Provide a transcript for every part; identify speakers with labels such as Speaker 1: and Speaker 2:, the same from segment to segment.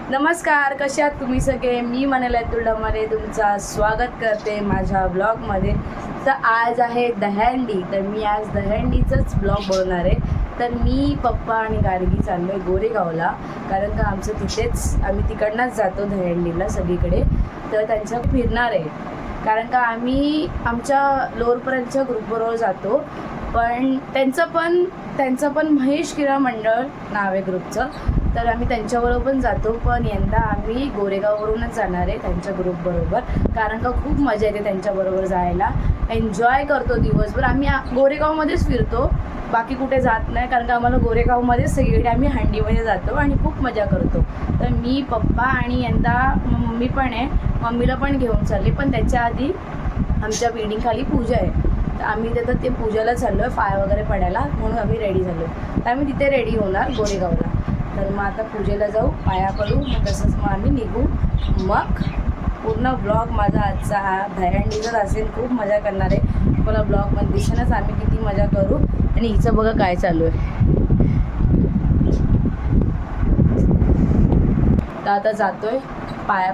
Speaker 1: नमस्कार, कसे आहात तुम्ही सगळे? मी मनाला तुळामध्ये तुमचं स्वागत करते माझ्या ब्लॉगमध्ये. तर आज आहे दहीहंडी, तर मी आज दहीहंडीचंच ब्लॉग बनवणार आहे. तर मी पप्पा आणि गार्गी चाललो आहे गोरेगावला, कारण का आमचं तिथेच आम्ही तिकडनंच जातो दहीहंडीला सगळीकडे. तर त्यांच्या फिरणार आहे, कारण का आम्ही आमच्या लोअरपर्यंतच्या ग्रुपबरोबर जातो. पण त्यांचं पण महेश क्रीडा मंडळ नाव आहे ग्रुपचं. तर आम्ही त्यांच्याबरोबर पण जातो, पण यंदा आम्ही गोरेगाववरूनच जाणार आहे त्यांच्या ग्रुपबरोबर, कारण का खूप मजा येते त्यांच्याबरोबर जायला. एन्जॉय करतो दिवसभर. आम्ही गोरेगावमध्येच फिरतो, बाकी कुठे जात नाही, कारण का आम्हाला गोरेगावमध्येच सगळीकडे आम्ही हंडीमध्ये जातो आणि खूप मजा करतो. तर मी, पप्पा आणि यंदा मम्मी पण आहे, मम्मीला पण घेऊन चालले. पण त्याच्या आधी आमच्या बिल्डिंगखाली पूजा आहे, तर आम्ही तिथं ते पूजाला चाललो आहे, पाय वगैरे पडायला, म्हणून आम्ही रेडी झालो. तर आम्ही तिथे रेडी होणार गोरेगावला. तर मग आता पूजेला जाऊ, पाया पडू, मग तसंच मग आम्ही निघू. मग पूर्ण ब्लॉग माझा आजचा हा दहीहंडीचाच असेल. खूप मजा करणार आहे. मला ब्लॉगमध्ये दिसेनच आम्ही किती मजा करू. आणि हिचं बघा काय चालू आहे. तर आता जातोय, पाया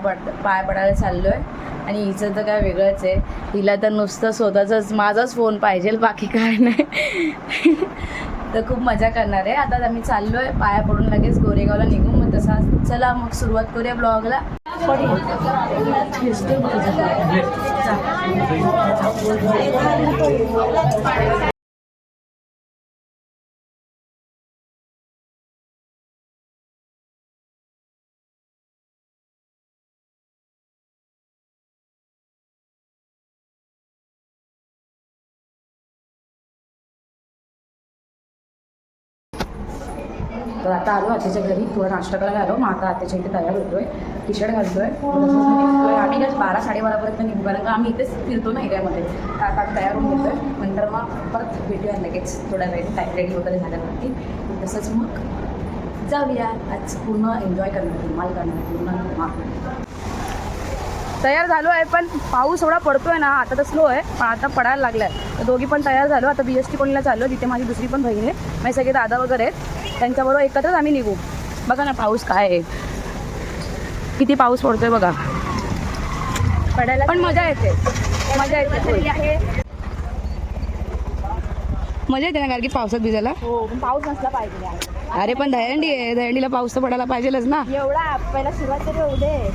Speaker 1: पडायला चाललो आहे. आणि हिचं तर काय वेगळंच आहे, हिला तर नुसतं स्वतःचाच माझाच फोन पाहिजे, बाकी काय नाही. तर खूप मजा करणार आहे. आता आम्ही चाललो आहे, पाया पडून लगेच गोरेगावला निघू. मग तसा चला मग सुरुवात करूया ब्लॉगला. तर आता आलो आत्याच्या घरी, थोडा नाश्ता करायला आलो. मग आता आत्याच्या इथे तयार होतो आहे, टी शर्ट घालतो आहे. आम्ही काय 12-12:30पर्यंत निघू, कारण का आम्ही इथेच फिरतो ना एरियामध्ये. तर आता आम्ही तयार होऊन घेतो आहे. नंतर मग परत भेटूया लगेच थोड्या वेळ टाईम रेडी वगैरे झाल्यावरती. तसंच मग जाऊया. आज पूर्ण एन्जॉय करणार, धमाल करणार पूर्ण. तयार झालो आहे, पण पाऊस एवढा पडतो आहे ना, आता तर स्लो आहे, पण आता पडायला लागला आहे. तर दोघी पण तयार झालो. आता BST कॉलनीला चाललो, तिथे माझी दुसरी पण बहीण आहे, माझे सगळे दादा वगैरे आहेत, त्यांच्याबरोबर एकत्रच आम्ही निघू. बघा ना पाऊस काय आहे, किती पाऊस पडतोय बघा. पडायला पण मजा येते, मजा येते ना, कारण की पावसात भिजायला.
Speaker 2: हो, पण पाऊस नसला पाहिजे.
Speaker 1: अरे पण दहीहंडी आहे, दहीहंडीला पाऊस तर पडायला पाहिजेलच ना.
Speaker 2: एवढा पहिला सुरुवात तरी होऊ दे.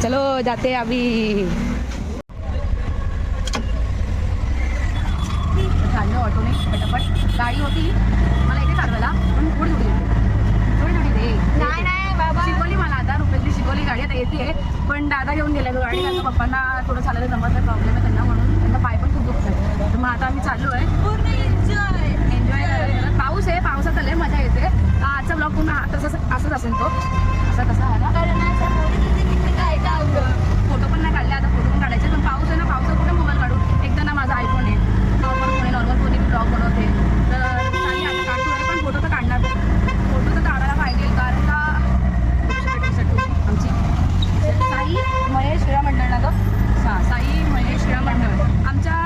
Speaker 1: चलो जाते अभी. चाललो ऑटोने पटापट. गाडी होती मला इथे चालवायला, पण थोडी दे.
Speaker 2: नाही बाबा,
Speaker 1: शिकवली मला 10 रुपयाची शिकवली गाडी. आता येते, पण दादा घेऊन गेला गाडी, कारण पप्पांना थोडं चालायला जमत नाही, प्रॉब्लेम आहे त्यांना, म्हणून त्यांना पाय पण खूप दुखत. तर मग आता आम्ही चाललो आहे पूर्ण एन्जॉय करायला. पाऊस आहे, पावसात आले मजा येते. आजचा ब्लॉग पूर्ण असंच असेल, तो तसा आहे ना. फोटो पण नाही काढले, आता फोटो पण काढायचे, पण पाऊस आहे ना, पावसात कुठे मोबाईल काढू. एकदा ना माझा आयफोन आहे, नॉर्मल फोन ब्लॉग बनवते, तर चालेल आता काढतो आहे, पण फोटो तर काढणार. फोटो तर काढायला पाहिजे, कारण का आमची साई महेश क्रीडा मंडळ ना गं. साई महेश क्रीडा मंडळ, आमच्या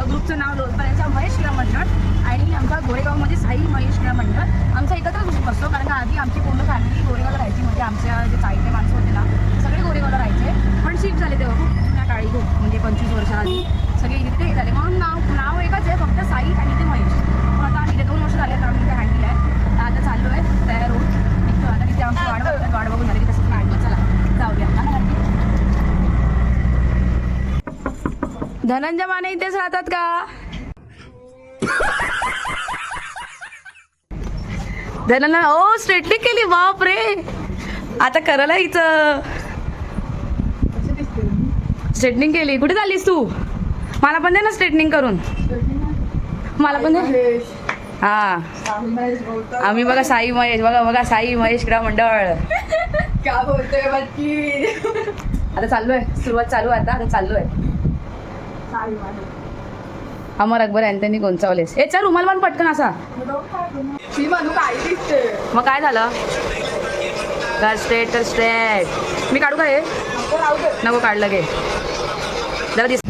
Speaker 1: ग्रुपचं नाव लोकपर्यंतचं महेश क्रीडा मंडळ, आणि आमच्या गोरेगावमध्ये साई महेश क्रीडा मंडळ. आमचा एकत्रच ग्रुप असतो, कारण का आधी आमची पूर्ण फॅमिली गोरेगावला राहायची. म्हणजे आमच्या जे चाळीतले माणसं होते ना, सगळे गोरेगावला राहायचे, पण शिफ्ट झाले तेव्हा खूप जुन्या काळी, खूप म्हणजे 25 वर्षाआधी सगळे इथे झाले, म्हणून नाव एकच आहे फक्त, साई आणि ते महेश. मग आता आम्ही 2 वर्ष झाले, तर आम्ही इथे हँडल आहे. आता चाललो आहे तयार होऊन निघतो. आता तिथे आमची वाट बघून झाली की तसंच काढलं. चला जाऊया. धनंजय माने इथेच राहतात का? धनंजय, ओ स्ट्रेटनिंग केली, बाप रे. आता करायला हिचं स्ट्रेटनिंग केली. कुठे चाललीस तू? मला पण दे ना स्ट्रेटनिंग करून, मला पण दे. हा, आम्ही बघा साई महेश, बघा साई महेश क्रीडा मंडळ.
Speaker 2: काय बोलतोय बाकी.
Speaker 1: आता चाललोय, सुरुवात चालू आहे. आता चाललोय. अमर अकबर अँथनी गोंचावलेस. ए चल, रुमाल बांध पटकन असा. मग काय झालं? स्ट्रेट मी काढू का हे? नको, काढलं गे जरा दिस.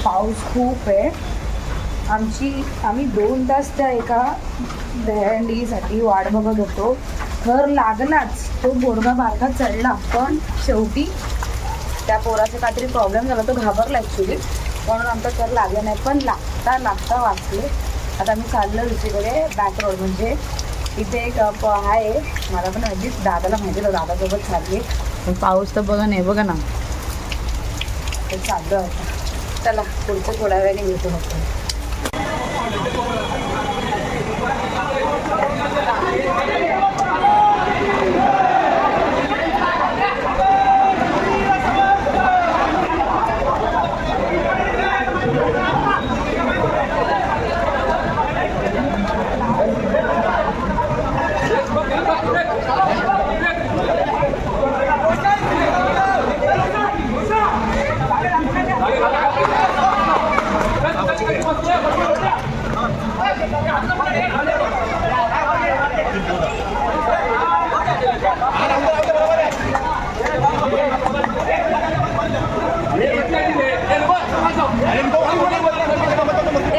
Speaker 1: पाऊस खूप आहे. आम्ही 2 तास त्या एका दहीहंडीसाठी वाट बघत होतो. थर लागलाच, तो बोडगा बारका चढला, पण शेवटी त्या पोराचा काहीतरी प्रॉब्लेम झाला, तो घाबरला ॲक्च्युली, म्हणून आमचा थर लागला नाही. पण लागता वाचले. आता आम्ही चाललो दुसरीकडे बॅक रोड, म्हणजे इथे एक आहे, मला पण अगदीच दादाला माहिती होतं, दादासोबत चालली. पण पाऊस तर बघा नाही, बघा ना, ते चाललं आता. चला पुढचं थोड्या वेळाने भेटू आपण.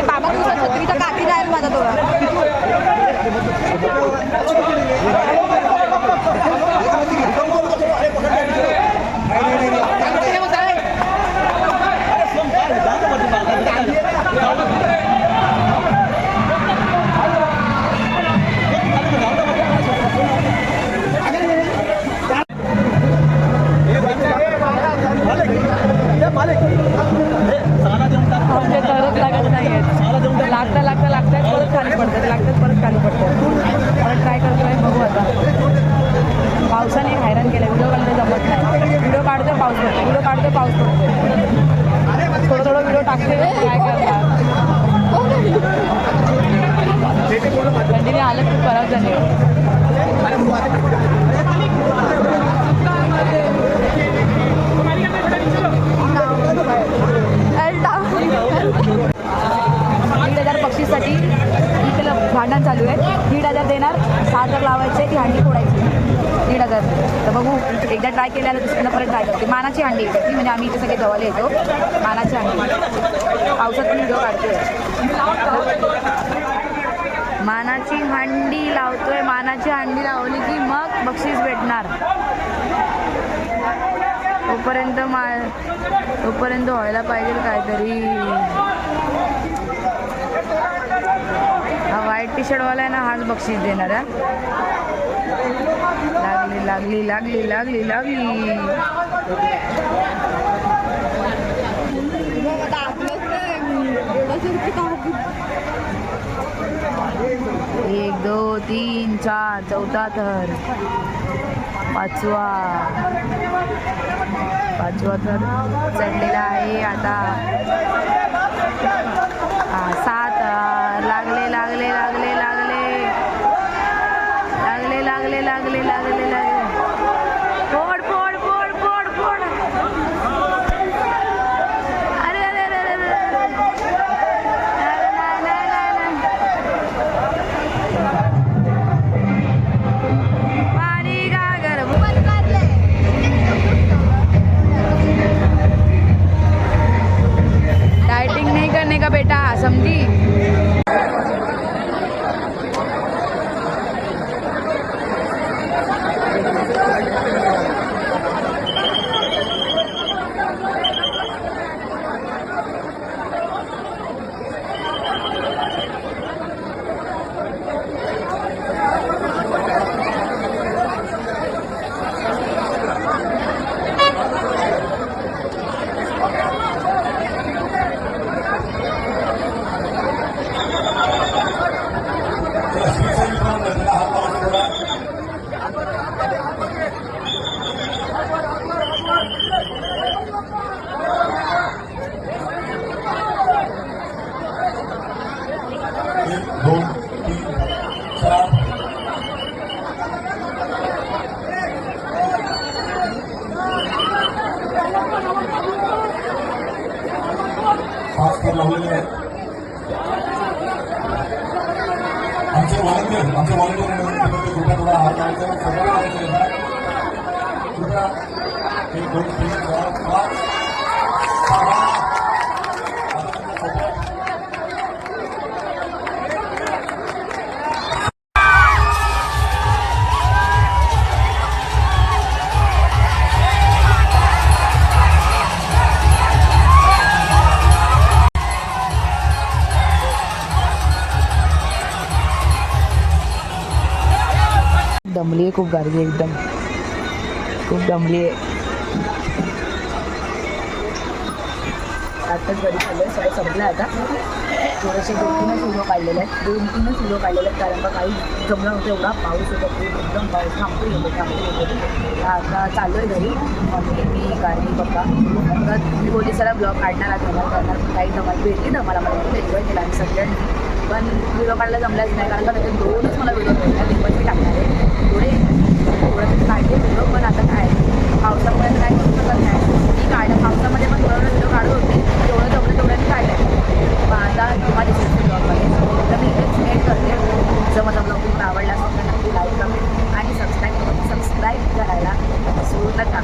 Speaker 2: बाबा तुझा छत्रीचा काठी जाईल माझा तो. लागतात परत खाली पडतात. परत ट्राय करतोय, बघू आता. पावसाने हैराण केलं, व्हिडिओ काढता जमत नाही. व्हिडिओ काढतो पाऊस पडतो. थोडं व्हिडिओ टाकते, ट्राय करतात. कंटिन्यू आलं खूप खराब झाले. बक्षीसाठी इथे भांडण चालू आहे. 1,500 देणार, 6,000 लावायचे, ती हांडी फोडायची. 1,500. तर बघू, एकदा ट्राय केल्यानं दुसऱ्यांदा परत ट्राय करते. मानाची हांडी ती, म्हणजे आम्ही इथे सगळे जवळ येतो. मानाची हांडी पावसात पण व्हिडिओ काढतोय. मानाची हांडी लावतोय. मानाची हांडी लावली की मग बक्षीस भेटणार. तोपर्यंत व्हायला पाहिजे काहीतरी. हा व्हाईट टी शर्टवाला आहे ना, हाच बक्षीस देणार आहे. लागली. 1 2 3 4 चौथा थर, पाचवा थर चढलेला आहे. आता 7. लागले. फोड. अरे पाणी गागर डाइटिंग नहीं करने का बेटा, समझी.
Speaker 3: नंबर लावलेले आहेत. आमचे व्हॉलेंटियर कृपया थोडा हात लावायचा, सगळं लावायचं कृपया. एक 2 3 4 5 6
Speaker 2: दमली आहे खूप गाडी एकदम खूप दमली आहे.
Speaker 1: आत्ताच गाडी चालू आहे, सगळं संपलं आता. थोडेसे 2-3च व्हिडिओ काढलेले आहेत, 2-3च व्हिडिओ काढलेले आहेत, कारण का काही जमलं नव्हतं. एवढा पाऊस होता, खूप एकदम पाऊस थांबतो होतो. आता चालू आहे घरी मम्मी, मी, गाडी, पप्पा. तर मी बोलली चला ब्लॉग काढणार आज धमाल करणार. काही धमाल भेटली धमाला, मला खूप एन्जॉय केला आम्ही सगळ्यांनी. पण व्हिडिओ काढायला जमलाच नाही, कारण का त्याच्यात 2च मला व्हिडिओ भेटला, ते पण मी टाकणार आहे. थोडं काढले व्हिडिओ, पण आता काय पावसामुळे काय करू शकत नाही. मी पावसामध्ये पण थोडं व्हिडिओ काढत होते, जेवढं जमलं तेवढं मी काढलं. मग आता तुम्हाला दिसेल ब्लॉगमध्ये. तर मी इथेच एंड करते. जर माझा ब्लॉग तुम्हाला आवडला असेल तर नक्की लाईक, कमेंट आणि सबस्क्राईब करायला विसरू नका.